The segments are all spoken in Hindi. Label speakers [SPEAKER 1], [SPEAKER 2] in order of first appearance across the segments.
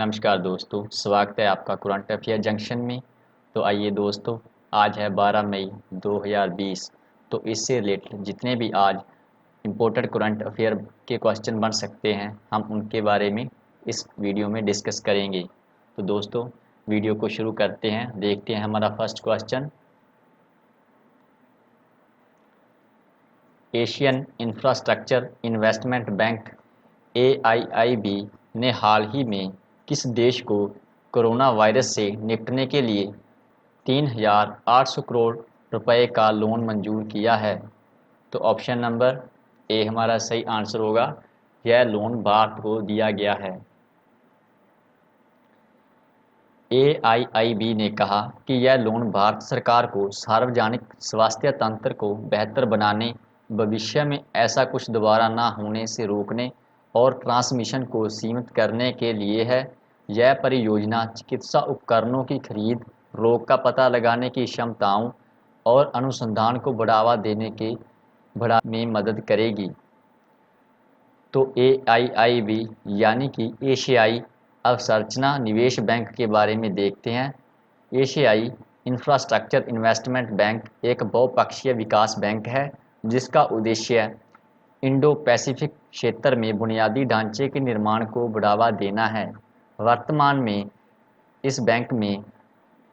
[SPEAKER 1] नमस्कार दोस्तों, स्वागत है आपका करंट अफेयर जंक्शन में। तो आइए दोस्तों, आज है 12 मई 2020। तो इससे रिलेटेड जितने भी आज इम्पोर्टेंट करंट अफेयर के क्वेश्चन बन सकते हैं, हम उनके बारे में इस वीडियो में डिस्कस करेंगे। तो दोस्तों, वीडियो को शुरू करते हैं। देखते हैं हमारा first question. Asian infrastructure investment bank AIIB ने हाल ही में किस देश को कोरोना वायरस से निपटने के लिए 3,800 करोड़ रुपए का लोन मंजूर किया है? तो ऑप्शन नंबर ए हमारा सही आंसर होगा। यह लोन भारत को दिया गया है। AIIB ने कहा कि यह लोन भारत सरकार को सार्वजनिक स्वास्थ्य तंत्र को बेहतर बनाने, भविष्य में ऐसा कुछ दोबारा ना होने से रोकने और ट्रांसमिशन को सीमित करने के लिए है। यह परियोजना चिकित्सा उपकरणों की खरीद, रोग का पता लगाने की क्षमताओं और अनुसंधान को बढ़ावा देने के में मदद करेगी। तो AIIB यानी कि एशियाई अवसंरचना निवेश बैंक के बारे में देखते हैं। एशियाई इंफ्रास्ट्रक्चर इन्वेस्टमेंट बैंक एक बहुपक्षीय विकास बैंक है जिसका उद्देश्य इंडो पैसिफिक क्षेत्र में बुनियादी ढांचे के निर्माण को बढ़ावा देना है। वर्तमान में इस बैंक में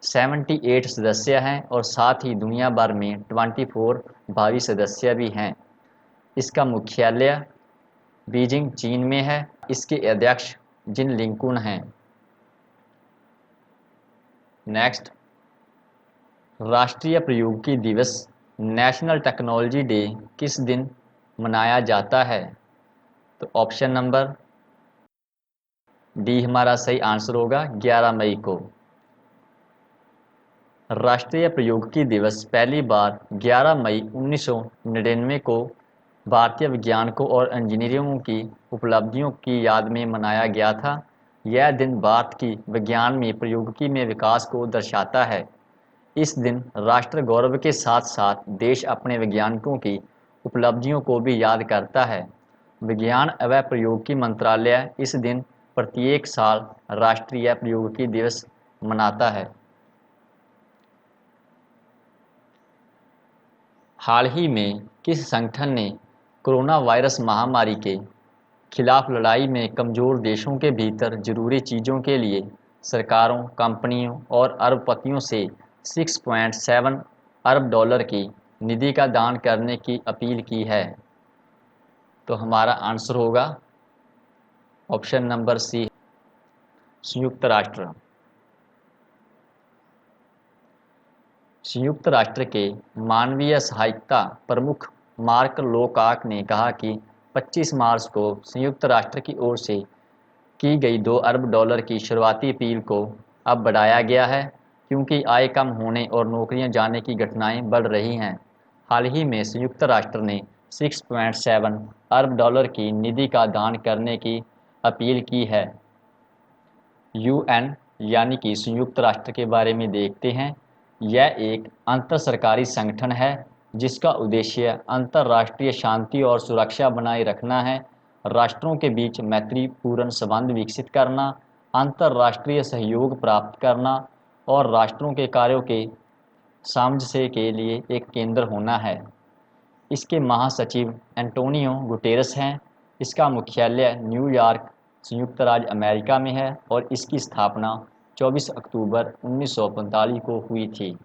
[SPEAKER 1] 78 सदस्य हैं और साथ ही दुनिया भर में 24 भावी सदस्य भी हैं। इसका मुख्यालय बीजिंग चीन में है। इसके अध्यक्ष जिन लिंकुन हैं। नेक्स्ट, राष्ट्रीय प्रौद्योगिकी दिवस नेशनल टेक्नोलॉजी डे किस दिन मनाया जाता है? तो ऑप्शन नंबर डी हमारा सही आंसर होगा, 11 मई को। राष्ट्रीय प्रौद्योगिकी दिवस पहली बार 11 मई 1999 को भारतीय वैज्ञानिकों और इंजीनियरों की उपलब्धियों की याद में मनाया गया था। यह दिन भारत की विज्ञान में प्रौद्योगिकी में विकास को दर्शाता है। इस दिन राष्ट्र गौरव के साथ साथ देश अपने वैज्ञानिकों की उपलब्धियों को भी याद करता है। विज्ञान एवं प्रौद्योगिकी मंत्रालय इस दिन प्रत्येक साल राष्ट्रीय प्रौद्योगिकी दिवस मनाता है। हाल ही में किस संगठन ने कोरोना वायरस महामारी के खिलाफ लड़ाई में कमजोर देशों के भीतर जरूरी चीज़ों के लिए सरकारों, कंपनियों और अरबपतियों से 6.7 अरब डॉलर की निधि का दान करने की अपील की है? तो हमारा आंसर होगा ऑप्शन नंबर सी, संयुक्त राष्ट्र। संयुक्त राष्ट्र के मानवीय सहायता प्रमुख मार्क लोकाक ने कहा कि 25 मार्च को संयुक्त राष्ट्र की ओर से की गई 2 अरब डॉलर की शुरुआती अपील को अब बढ़ाया गया है क्योंकि आय कम होने और नौकरियां जाने की घटनाएं बढ़ रही हैं। हाल ही में संयुक्त राष्ट्र ने 6.7 अरब डॉलर की निधि का दान करने की अपील की है। UN यानी कि संयुक्त राष्ट्र के बारे में देखते हैं। यह एक अंतर सरकारी संगठन है जिसका उद्देश्य अंतर्राष्ट्रीय शांति और सुरक्षा बनाए रखना है, राष्ट्रों के बीच मैत्रीपूर्ण संबंध विकसित करना, अंतर्राष्ट्रीय सहयोग प्राप्त करना और राष्ट्रों के कार्यों के सामंजस्य के लिए एक केंद्र होना है। इसके महासचिव एंटोनियो गुटेरेस हैं। इसका मुख्यालय न्यूयॉर्क, संयुक्त राज्य अमेरिका में है और इसकी स्थापना 24 अक्टूबर 1945 को हुई थी।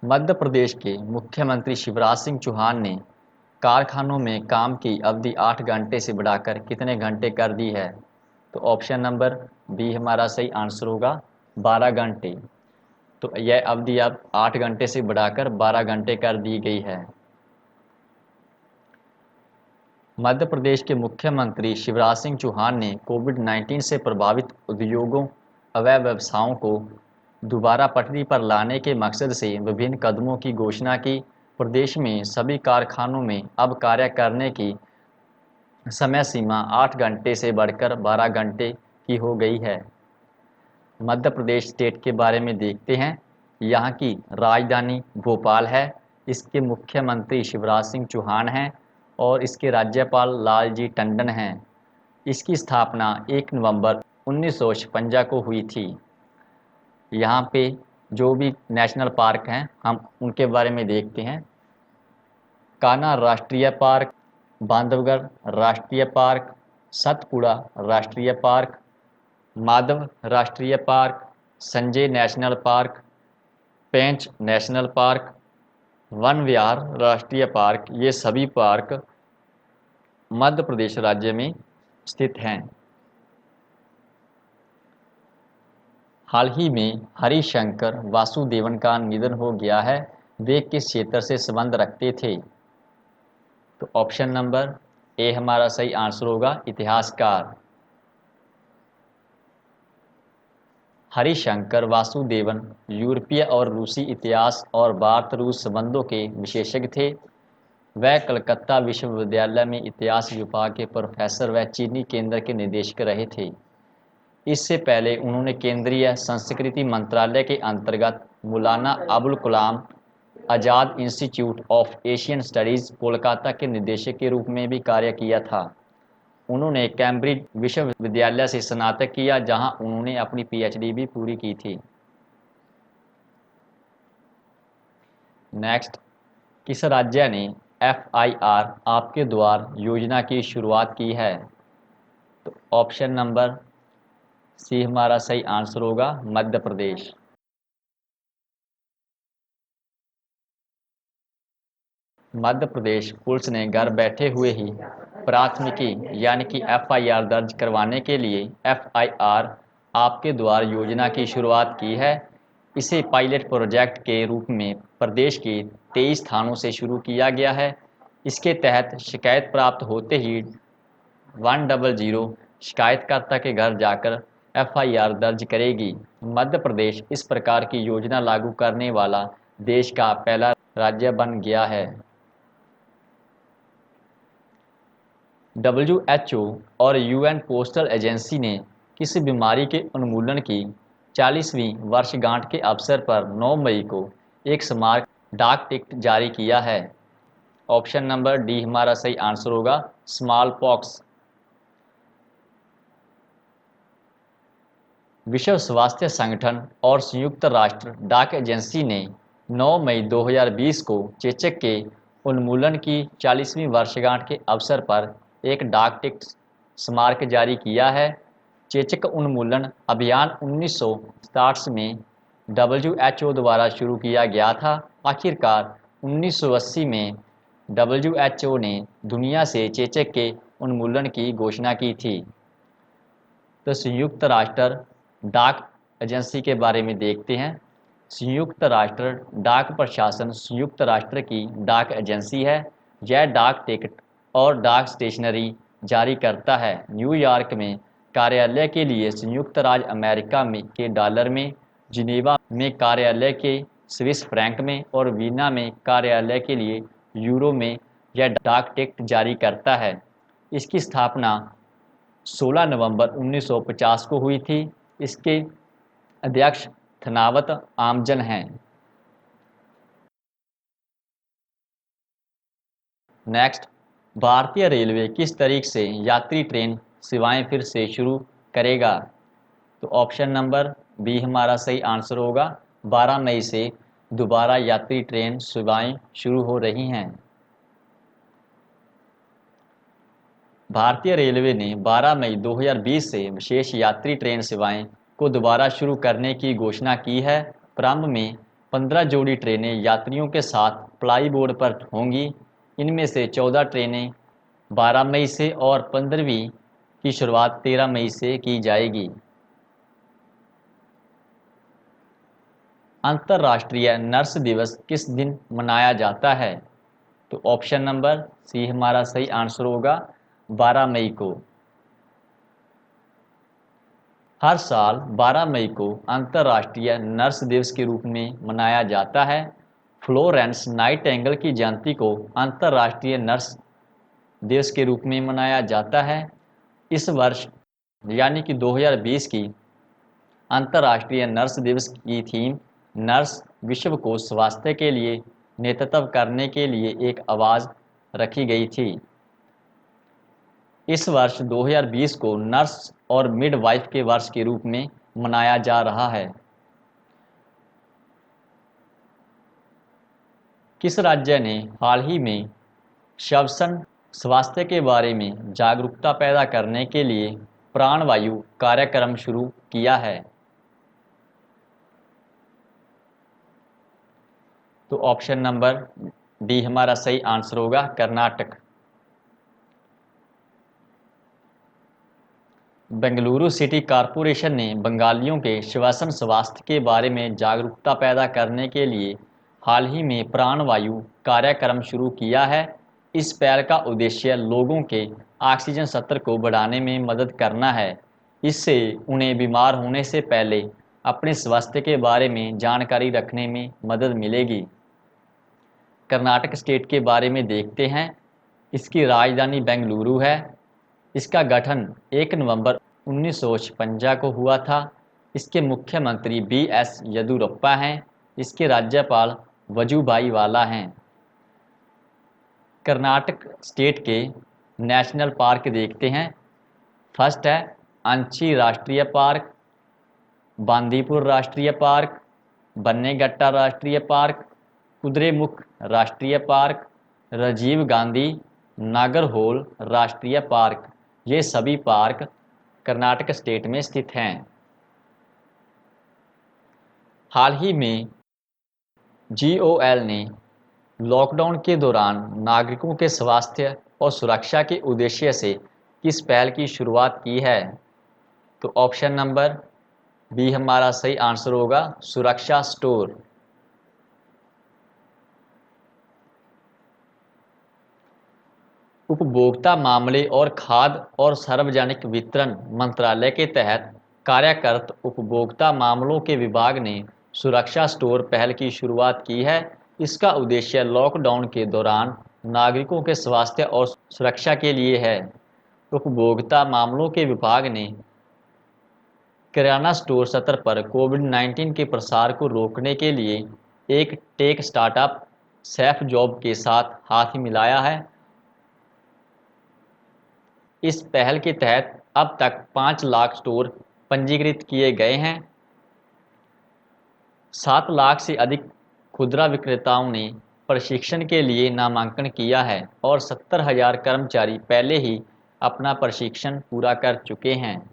[SPEAKER 1] मध्य प्रदेश के मुख्यमंत्री शिवराज सिंह चौहान ने कारखानों में काम की अवधि 8 घंटे से बढ़ाकर कितने घंटे कर दी है? तो ऑप्शन नंबर बी हमारा सही आंसर होगा, 12 घंटे। तो यह अवधि अब 8 घंटे से बढ़ाकर 12 घंटे कर दी गई है। मध्य प्रदेश के मुख्यमंत्री शिवराज सिंह चौहान ने कोविड-19 से प्रभावित उद्योगों एवं व्यवसायों को दोबारा पटरी पर लाने के मकसद से विभिन्न कदमों की घोषणा की। प्रदेश में सभी कारखानों में अब कार्य करने की समय सीमा 8 घंटे से बढ़कर 12 घंटे की हो गई है। मध्य प्रदेश स्टेट के बारे में देखते हैं। यहाँ की राजधानी भोपाल है। इसके मुख्यमंत्री शिवराज सिंह चौहान हैं और इसके राज्यपाल लालजी टंडन हैं। इसकी स्थापना 1 नवंबर 1956 को हुई थी। यहाँ पे जो भी नेशनल पार्क हैं हम उनके बारे में देखते हैं। कान्हा राष्ट्रीय पार्क, बांधवगढ़ राष्ट्रीय पार्क, सतपुड़ा राष्ट्रीय पार्क, माधव राष्ट्रीय पार्क, संजय नेशनल पार्क, पेंच नेशनल पार्क, वन विहार राष्ट्रीय पार्क, ये सभी पार्क मध्य प्रदेश राज्य में स्थित हैं। हाल ही में हरिशंकर वासुदेवन का निधन हो गया है। वे किस क्षेत्र से संबंध रखते थे? तो ऑप्शन नंबर ए हमारा सही आंसर होगा, इतिहासकार। हरिशंकर वासुदेवन यूरोपीय और रूसी इतिहास और भारत रूस संबंधों के विशेषज्ञ थे। वह कलकत्ता विश्वविद्यालय में इतिहास विभाग के प्रोफेसर व चीनी केंद्र के निदेशक रहे थे। इससे पहले उन्होंने केंद्रीय संस्कृति मंत्रालय के अंतर्गत Maulana Abul Kalam Azad Institute of Asian Studies Kolkata के निदेशक के रूप में भी कार्य किया था। उन्होंने कैम्ब्रिज विश्वविद्यालय से स्नातक किया, जहां उन्होंने अपनी पीएचडी भी पूरी की थी। नेक्स्ट, किस राज्य ने FIR आपके द्वार योजना की शुरुआत की है? तो ऑप्शन नंबर सी हमारा सही आंसर होगा, मध्य प्रदेश। मध्य प्रदेश पुलिस ने घर बैठे हुए ही प्राथमिकी यानी कि FIR दर्ज करवाने के लिए FIR आपके द्वार योजना की शुरुआत की है। इसे पायलट प्रोजेक्ट के रूप में प्रदेश के 23 थानों से शुरू किया गया है। इसके तहत शिकायत प्राप्त होते ही 100 शिकायतकर्ता के घर जाकर FIR दर्ज करेगी। मध्य प्रदेश इस प्रकार की योजना लागू करने वाला देश का पहला राज्य बन गया है। WHO और UN पोस्टल एजेंसी ने किसी बीमारी के उन्मूलन की 40वीं वर्षगांठ के अवसर पर 9 मई को एक स्मारक डाक टिकट जारी किया है। ऑप्शन नंबर डी हमारा सही आंसर होगा, स्मॉल पॉक्स। विश्व स्वास्थ्य संगठन और संयुक्त राष्ट्र डाक एजेंसी ने 9 मई 2020 को चेचक के उन्मूलन की 40वीं वर्षगांठ के अवसर पर एक डाक टिकट स्मारक जारी किया है। चेचक उन्मूलन अभियान 1960 में WHO द्वारा शुरू किया गया था। आखिरकार 1980 में WHO ने दुनिया से चेचक के उन्मूलन की घोषणा की थी। तो संयुक्त राष्ट्र डाक एजेंसी के बारे में देखते हैं। संयुक्त राष्ट्र डाक प्रशासन संयुक्त राष्ट्र की डाक एजेंसी है। यह डाक टिकट और डाक स्टेशनरी जारी करता है। न्यूयॉर्क में कार्यालय के लिए संयुक्त राज्य अमेरिका में के डॉलर में, जिनेवा में कार्यालय के स्विस फ्रैंक में और वीना में कार्यालय के लिए यूरो में यह डाक टिकट जारी करता है। इसकी स्थापना 16 नवंबर 1950 को हुई थी। इसके अध्यक्ष थनावत आमजन हैं। नेक्स्ट, भारतीय रेलवे किस तारीख से यात्री ट्रेन सेवाएं फिर से शुरू करेगा? तो ऑप्शन नंबर बी हमारा सही आंसर होगा, 12 मई से दोबारा यात्री ट्रेन सेवाएं शुरू हो रही हैं। भारतीय रेलवे ने 12 मई 2020 से विशेष यात्री ट्रेन सेवाएं को दोबारा शुरू करने की घोषणा की है। प्रारंभ में 15 जोड़ी ट्रेनें यात्रियों के साथ प्लाई बोर्ड पर होंगी। इनमें से 14 ट्रेनें 12 मई से और 15वीं की शुरुआत 13 मई से की जाएगी। अंतर्राष्ट्रीय नर्स दिवस किस दिन मनाया जाता है? तो ऑप्शन नंबर सी हमारा सही आंसर होगा, 12 मई को। हर साल 12 मई को अंतर्राष्ट्रीय नर्स दिवस के रूप में मनाया जाता है। फ्लोरेंस नाइटिंगेल की जयंती को अंतर्राष्ट्रीय नर्स दिवस के रूप में मनाया जाता है। इस वर्ष यानी कि 2020 की अंतर्राष्ट्रीय नर्स दिवस की थीम नर्स विश्व को स्वास्थ्य के लिए नेतृत्व करने के लिए एक आवाज़ रखी गई थी। इस वर्ष 2020 को नर्स और मिडवाइफ के वर्ष के रूप में मनाया जा रहा है। किस राज्य ने हाल ही में श्वसन स्वास्थ्य के बारे में जागरूकता पैदा करने के लिए प्राणवायु कार्यक्रम शुरू किया है? तो ऑप्शन नंबर डी हमारा सही आंसर होगा, कर्नाटक। बेंगलुरु सिटी कॉरपोरेशन ने बंगालियों के श्वसन स्वास्थ्य के बारे में जागरूकता पैदा करने के लिए हाल ही में प्राणवायु कार्यक्रम शुरू किया है। इस पहल का उद्देश्य लोगों के ऑक्सीजन स्तर को बढ़ाने में मदद करना है। इससे उन्हें बीमार होने से पहले अपने स्वास्थ्य के बारे में जानकारी रखने में मदद मिलेगी। कर्नाटक स्टेट के बारे में देखते हैं। इसकी राजधानी बेंगलुरु है। इसका गठन 1 नवंबर 1956 को हुआ था। इसके मुख्यमंत्री BS येदियुरप्पा हैं। इसके राज्यपाल वजुभाई वाला हैं। कर्नाटक स्टेट के नेशनल पार्क देखते हैं। फर्स्ट है अंची राष्ट्रीय पार्क, बांदीपुर राष्ट्रीय पार्क, बन्नेगट्टा राष्ट्रीय पार्क, कुद्रेमुख राष्ट्रीय पार्क, राजीव गांधी नागरहोल राष्ट्रीय पार्क। ये सभी पार्क कर्नाटक स्टेट में स्थित हैं। हाल ही में GOL ने लॉकडाउन के दौरान नागरिकों के स्वास्थ्य और सुरक्षा के उद्देश्य से किस पहल की शुरुआत की है? तो ऑप्शन नंबर बी हमारा सही आंसर होगा, सुरक्षा स्टोर। उपभोक्ता मामले और खाद्य और सार्वजनिक वितरण मंत्रालय के तहत कार्यरत उपभोक्ता मामलों के विभाग ने सुरक्षा स्टोर पहल की शुरुआत की है। इसका उद्देश्य लॉकडाउन के दौरान नागरिकों के स्वास्थ्य और सुरक्षा के लिए है। उपभोक्ता मामलों के विभाग ने किराना स्टोर स्तर पर कोविड-19 के प्रसार को रोकने के लिए एक टेक स्टार्टअप सेफ जॉब के साथ हाथ मिलाया है। इस पहल के तहत अब तक 5 लाख स्टोर पंजीकृत किए गए हैं। 7 लाख से अधिक खुदरा विक्रेताओं ने प्रशिक्षण के लिए नामांकन किया है और 70,000 कर्मचारी पहले ही अपना प्रशिक्षण पूरा कर चुके हैं।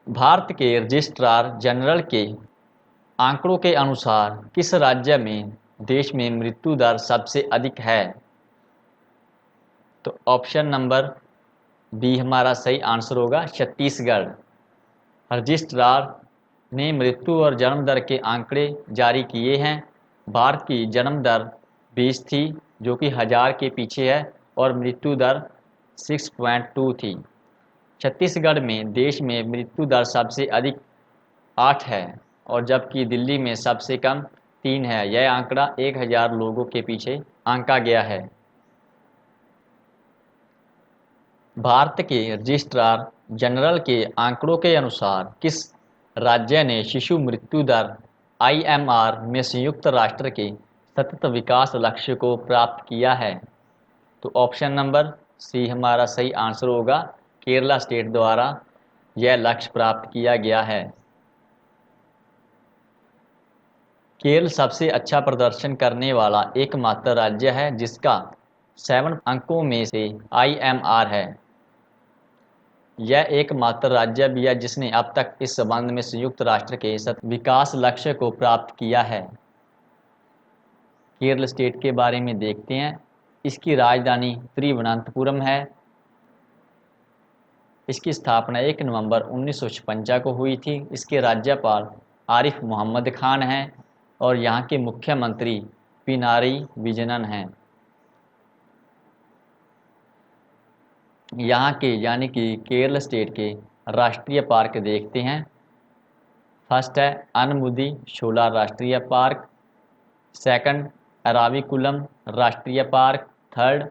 [SPEAKER 1] भारत के रजिस्ट्रार जनरल के आंकड़ों के अनुसार किस राज्य में देश में मृत्यु दर सबसे अधिक है? तो ऑप्शन नंबर बी हमारा सही आंसर होगा, छत्तीसगढ़। रजिस्ट्रार ने मृत्यु और जन्म दर के आंकड़े जारी किए हैं। भारत की जन्म दर 20 थी, जो कि 1000 के पीछे है, और मृत्यु दर 6.2 थी। छत्तीसगढ़ में देश में मृत्यु दर सबसे अधिक 8 है, और जबकि दिल्ली में सबसे कम 3 है। यह आंकड़ा 1000 लोगों के पीछे आंका गया है। भारत के रजिस्ट्रार जनरल के आंकड़ों के अनुसार किस राज्य ने शिशु मृत्यु दर IMR में संयुक्त राष्ट्र के सतत विकास लक्ष्य को प्राप्त किया है? तो ऑप्शन नंबर सी हमारा सही आंसर होगा, केरला स्टेट द्वारा यह लक्ष्य प्राप्त किया गया है। केरल सबसे अच्छा प्रदर्शन करने वाला एकमात्र राज्य है जिसका 7 अंकों में से IMR है। यह एकमात्र राज्य भी है जिसने अब तक इस संबंध में संयुक्त राष्ट्र के विकास लक्ष्य को प्राप्त किया है। केरल स्टेट के बारे में देखते हैं। इसकी राजधानी तिरुवनंतपुरम है। इसकी स्थापना 1 नवंबर 1956 को हुई थी। इसके राज्यपाल आरिफ मोहम्मद खान हैं और यहाँ के मुख्यमंत्री पिनारई विजयन हैं। यहाँ के यानी कि केरल स्टेट के राष्ट्रीय पार्क देखते हैं। फर्स्ट है अनमुदी शोला राष्ट्रीय पार्क, सेकंड अराविकुलम राष्ट्रीय पार्क, थर्ड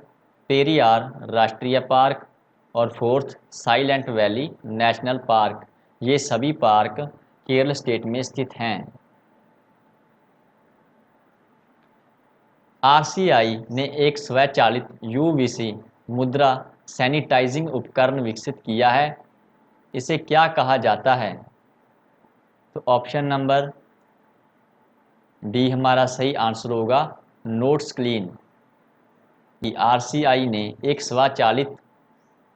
[SPEAKER 1] पेरियार राष्ट्रीय पार्क और fourth silent valley national park. ये सभी पार्क केरल स्टेट में स्थित हैं। आरसीआई ने एक स्वचालित यूवीसी मुद्रा सैनिटाइजिंग उपकरण विकसित किया है। इसे क्या कहा जाता है? तो ऑप्शन नंबर डी हमारा सही आंसर होगा, नोट्स क्लीन। कि आरसीआई ने एक स्वचालित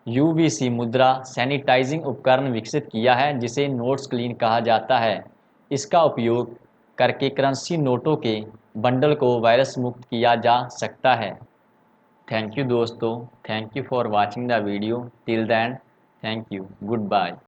[SPEAKER 1] यूवीसी मुद्रा सैनिटाइजिंग उपकरण विकसित किया है जिसे नोट्स क्लीन कहा जाता है। इसका उपयोग करके करेंसी नोटों के बंडल को वायरस मुक्त किया जा सकता है। थैंक यू दोस्तों, thank you for watching the video till then, thank you, good bye.